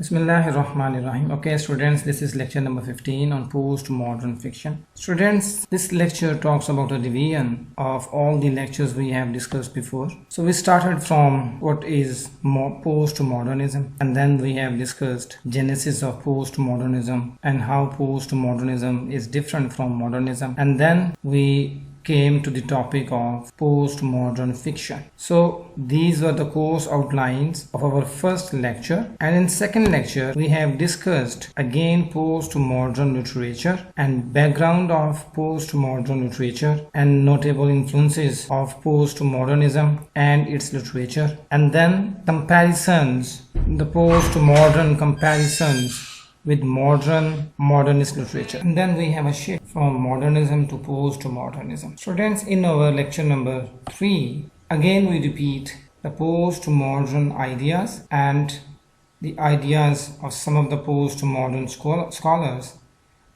Bismillahirrahmanirrahim. Okay, students, this is lecture number 15 on postmodern fiction. Students, this lecture talks about a division of all the lectures we have discussed before. So we started from what is postmodernism, and then we have discussed genesis of postmodernism and how postmodernism is different from modernism, and then we came to the topic of postmodern fiction. So these were the course outlines of our first lecture, and in second lecture we have discussed again postmodern literature and background of postmodern literature and notable influences of postmodernism and its literature, and then comparisons, the postmodern comparisons with modernist literature, and then we have a shift from modernism to postmodernism. Students, in our lecture number 3, again we repeat the postmodern ideas and the ideas of some of the postmodern scholars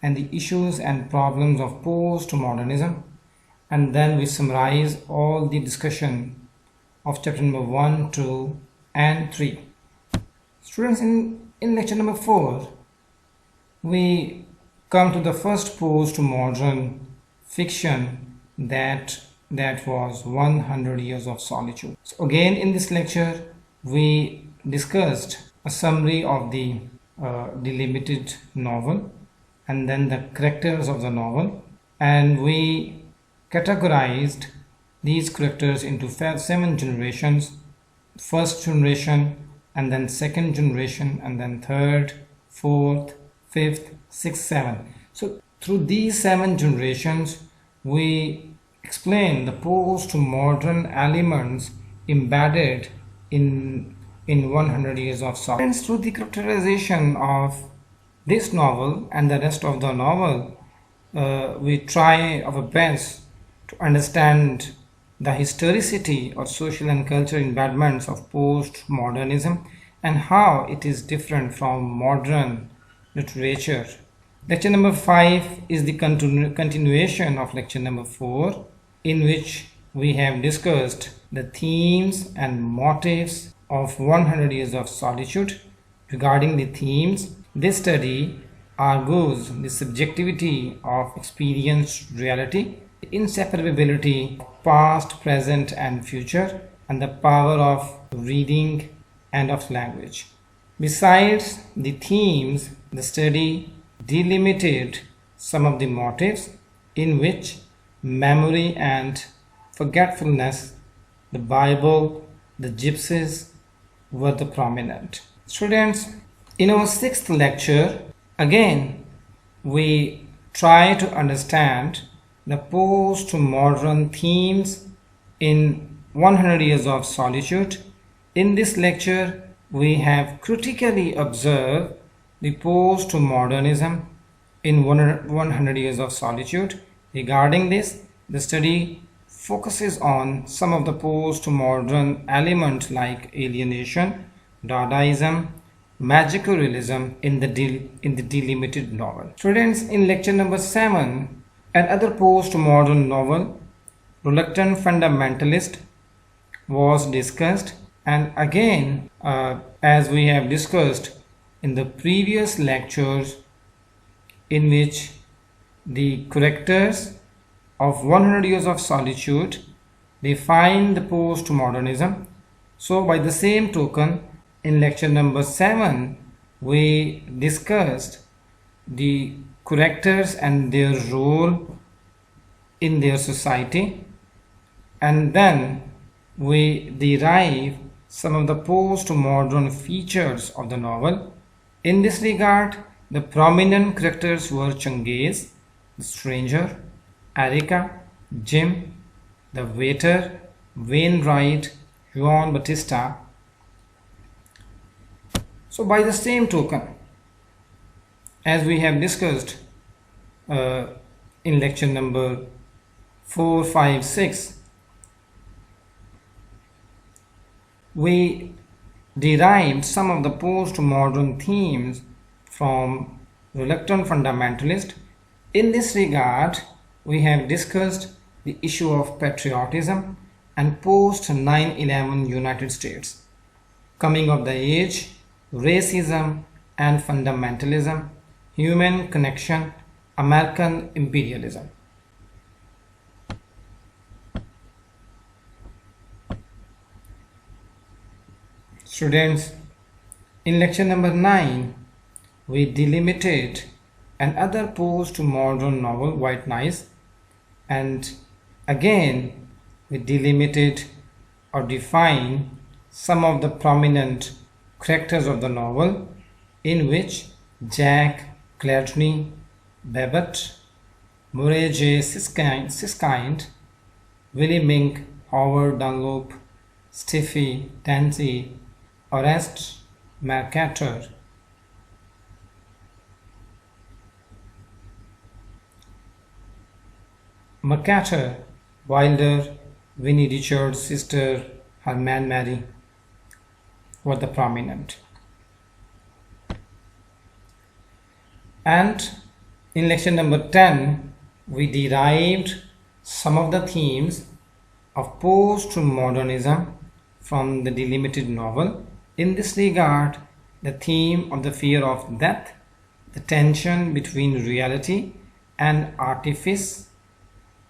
and the issues and problems of postmodernism, and then we summarize all the discussion of chapter number 1, 2 and 3. Students, in lecture number 4 we come to the first postmodern fiction that was 100 Years of Solitude. So again in this lecture we discussed a summary of the delimited novel and then the characters of the novel, and we categorized these characters into 7 generations: first generation, and then second generation, and then third, fourth, fifth, sixth, seventh. So through these 7 generations we explain the postmodern elements embedded in 100 Years of Solitude. And through the characterization of this novel and the rest of the novel, we try our best to understand the historicity or social and cultural embedments of postmodernism and how it is different from modern literature. Lecture number 5 is the continuation of lecture number 4, in which we have discussed the themes and motives of 100 Years of Solitude. Regarding the themes, this study argues the subjectivity of experienced reality, the inseparability of past, present and future, and the power of reading and of language. Besides the themes, the study delimited some of the motives, in which memory and forgetfulness, the Bible, the gypsies were the prominent. Students, in our 6th lecture, again we try to understand the postmodern themes in 100 Years of Solitude. In this lecture we have critically observed the postmodernism in 100 Years of Solitude. Regarding this, the study focuses on some of the postmodern elements like alienation, Dadaism, magical realism in the delimited novel. Students, in lecture number 7, another postmodern novel, Reluctant Fundamentalist, was discussed, and again as we have discussed in the previous lectures, in which the characters of 100 Years of Solitude define the postmodernism. So by the same token, in lecture number 7 we discussed the characters and their role in their society, and then we derive some of the postmodern features of the novel. In this regard, the prominent characters were Changez, the stranger, Erica, Jim, the waiter, Wainwright, Juan Batista. So by the same token, as we have discussed in lecture number 4, 5, 6, we derived some of the postmodern themes from Reluctant Fundamentalist. In this regard, we have discussed the issue of patriotism and post 9/11 United States, coming of the age, racism and fundamentalism, human connection, American imperialism. Students, in lecture number 9, we delimited another post-modern novel, White Nights, and again we delimited or defined some of the prominent characters of the novel, in which Jack Gladney, Babbitt, Murray J. Siskind, Willie Mink, Howard Dunlop, Steffi Dancy, Orest Mercator, Wilder, Winnie Richards' sister, her man Mary, were the prominent. And in lecture number 10, we derived some of the themes of postmodernism from the delimited novel. In this regard, the theme of the fear of death, the tension between reality and artifice,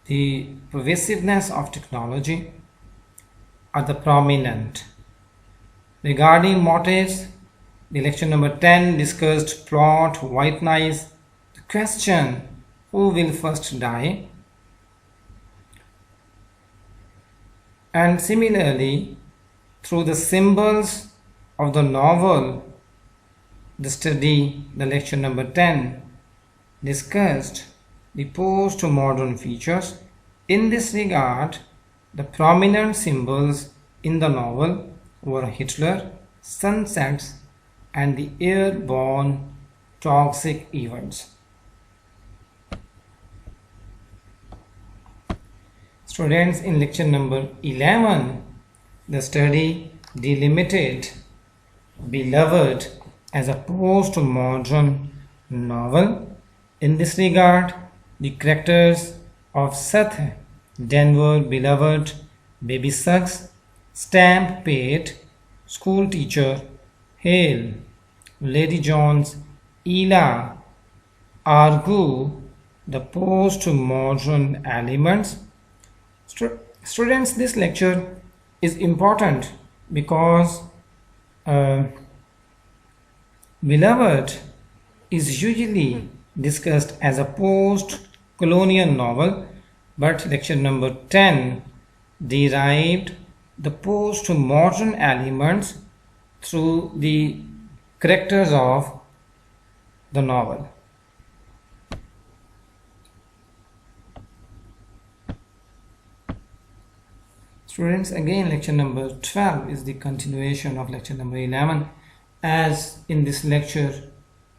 the pervasiveness of technology are the prominent. Regarding motives, the lecture number 10 discussed plot, White Nights, the question, who will first die? And similarly, through the symbols of the novel, the study, the lecture number 10, discussed the post-modern features. In this regard, the prominent symbols in the novel were Hitler, sunsets, and the airborne toxic events. Students, in lecture number 11, the study delimited Beloved as a postmodern novel. In this regard, the characters of Seth, Denver, Beloved, Baby Suggs, Stamp Pate, School Teacher, Hale, Lady Jones, Ela, argue the postmodern elements. Students, this lecture is important because Beloved is usually discussed as a post-colonial novel, but lecture number 10 derived the post-modern elements through the characters of the novel. Students, again lecture number 12 is the continuation of lecture number 11. As in this lecture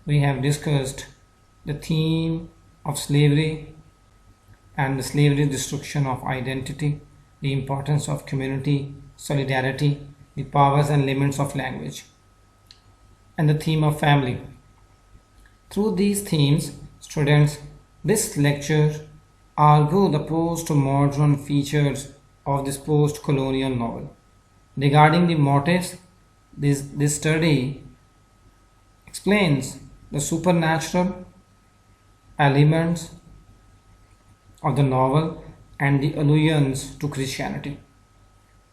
we have discussed the theme of slavery and the slavery destruction of identity, the importance of community, solidarity, the powers and limits of language, and the theme of family. Through these themes, students, this lecture argue the post-modern features of this post-colonial novel. Regarding the motives, this study explains the supernatural elements of the novel and the allusions to Christianity.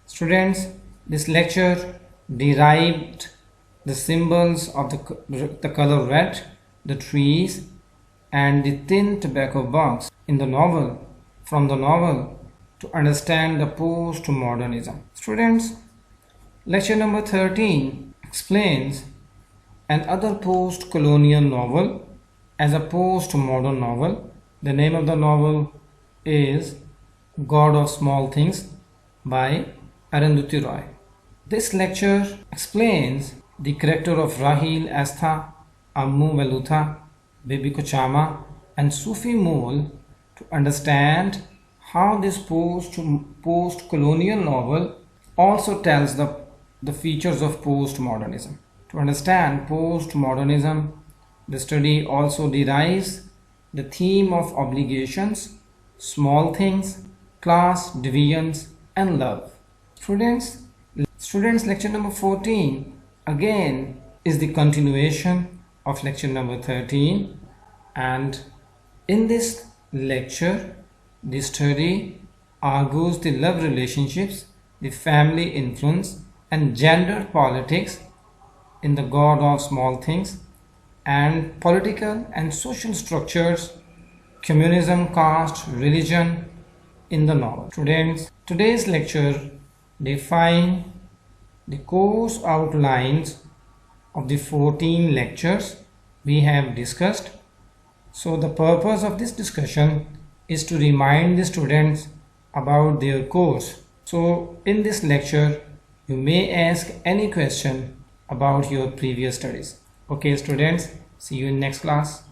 Students, this lecture derived the symbols of the color red, the trees, and the thin tobacco box in the novel, from the novel, to understand the postmodernism. Students, lecture number 13 explains another post-colonial novel as a postmodern novel. The name of the novel is God of Small Things by Arundhati Roy. This lecture explains the character of Rahil Astha, Ammu Velutha, Bibi Kochama, and Sufi Mole to understand how this post-colonial novel also tells the features of postmodernism. To understand postmodernism, the study also derives the theme of obligations, small things, class, divisions, and love. Students, lecture number 14 again is the continuation of lecture number 13, and in this lecture the study argues the love relationships, the family influence and gender politics in the God of Small Things, and political and social structures, communism, caste, religion in the novel. Students, today's lecture define the course outlines of the 14 lectures we have discussed. So the purpose of this discussion is to remind the students about their course. So in this lecture you may ask any question about your previous studies. Okay students, see you in next class.